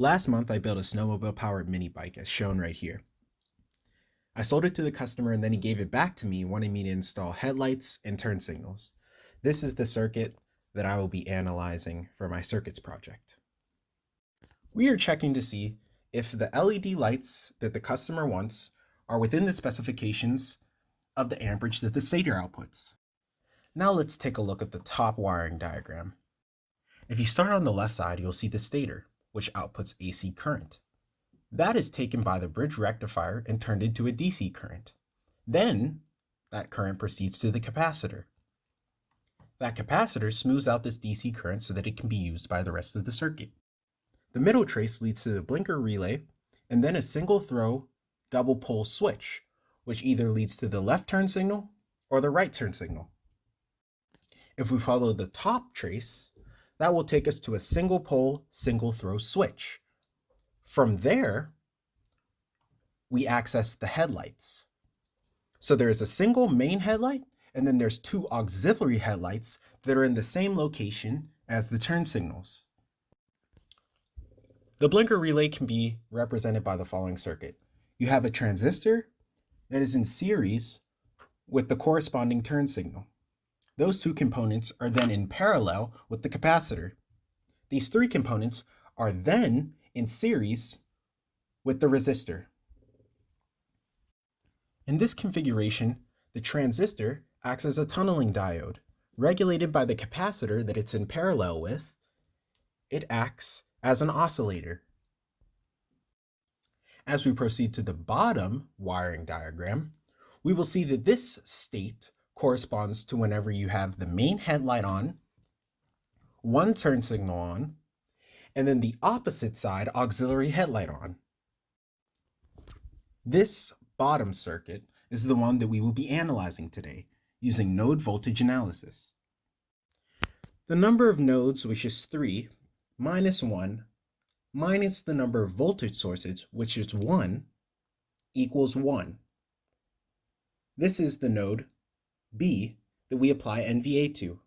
Last month, I built a snowmobile-powered mini bike as shown right here. I sold it to the customer and then he gave it back to me, wanting me to install headlights and turn signals. This is the circuit that I will be analyzing for my circuits project. We are checking to see if the LED lights that the customer wants are within the specifications of the amperage that the stator outputs. Now let's take a look at the top wiring diagram. If you start on the left side, you'll see the stator, which outputs AC current. That is taken by the bridge rectifier and turned into a DC current. Then, that current proceeds to the capacitor. That capacitor smooths out this DC current so that it can be used by the rest of the circuit. The middle trace leads to the blinker relay, and then a single throw double pole switch, which either leads to the left turn signal or the right turn signal. If we follow the top trace, that will take us to a single pole, single throw switch. From there, we access the headlights. So there is a single main headlight, and then there's two auxiliary headlights that are in the same location as the turn signals. The blinker relay can be represented by the following circuit. You have a transistor that is in series with the corresponding turn signal. Those two components are then in parallel with the capacitor. These three components are then in series with the resistor. In this configuration, the transistor acts as a tunneling diode. Regulated by the capacitor that it's in parallel with, it acts as an oscillator. As we proceed to the bottom wiring diagram, we will see that this state corresponds to whenever you have the main headlight on, one turn signal on, and then the opposite side auxiliary headlight on. This bottom circuit is the one that we will be analyzing today using node voltage analysis. The number of nodes, which is 3, minus 1, minus the number of voltage sources, which is 1, equals 1. This is the node B that we apply NVA to.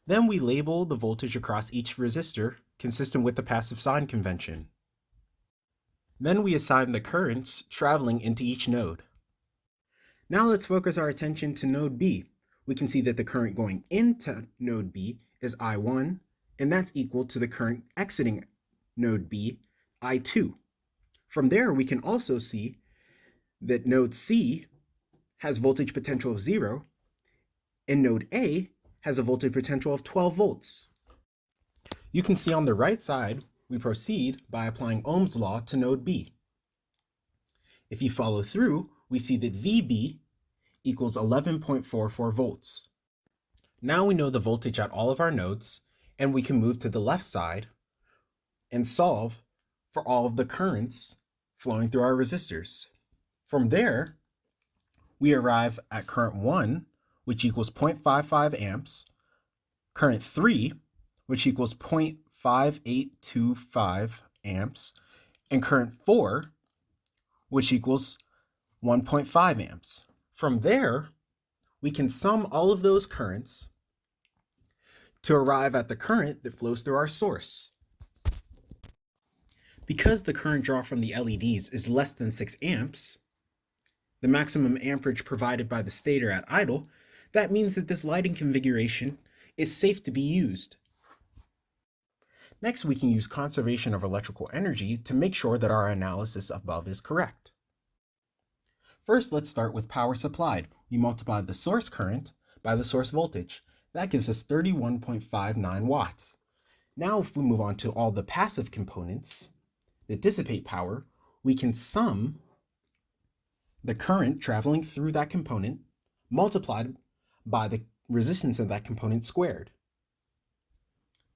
Then we label the voltage across each resistor consistent with the passive sign convention. Then we assign the currents traveling into each node. Now let's focus our attention to node B. We can see that the current going into node B is I1, and that's equal to the current exiting node B, I2. From there, we can also see that node C has voltage potential of 0, and node A has a voltage potential of 12 volts. You can see on the right side, we proceed by applying Ohm's law to node B. If you follow through, we see that VB equals 11.44 volts. Now we know the voltage at all of our nodes, and we can move to the left side and solve for all of the currents flowing through our resistors. From there, we arrive at current 1, which equals 0.55 amps, current 3, which equals 0.5825 amps, and current 4, which equals 1.5 amps. From there, we can sum all of those currents to arrive at the current that flows through our source. Because the current draw from the LEDs is less than 6 amps, the maximum amperage provided by the stator at idle, that means that this lighting configuration is safe to be used. Next, we can use conservation of electrical energy to make sure that our analysis above is correct. First, let's start with power supplied. We multiply the source current by the source voltage. That gives us 31.59 watts. Now, if we move on to all the passive components that dissipate power, we can sum the current traveling through that component multiplied by the resistance of that component squared.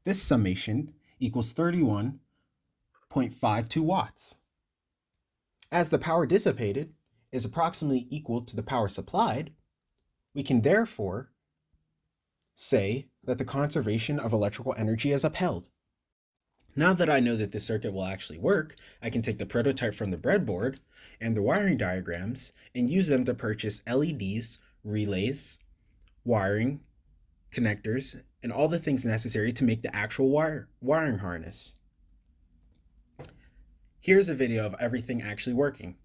This summation equals 31.52 watts. As the power dissipated is approximately equal to the power supplied, we can therefore say that the conservation of electrical energy is upheld. Now that I know that this circuit will actually work, I can take the prototype from the breadboard and the wiring diagrams and use them to purchase LEDs, relays, wiring, connectors, and all the things necessary to make the actual wiring harness. Here's a video of everything actually working.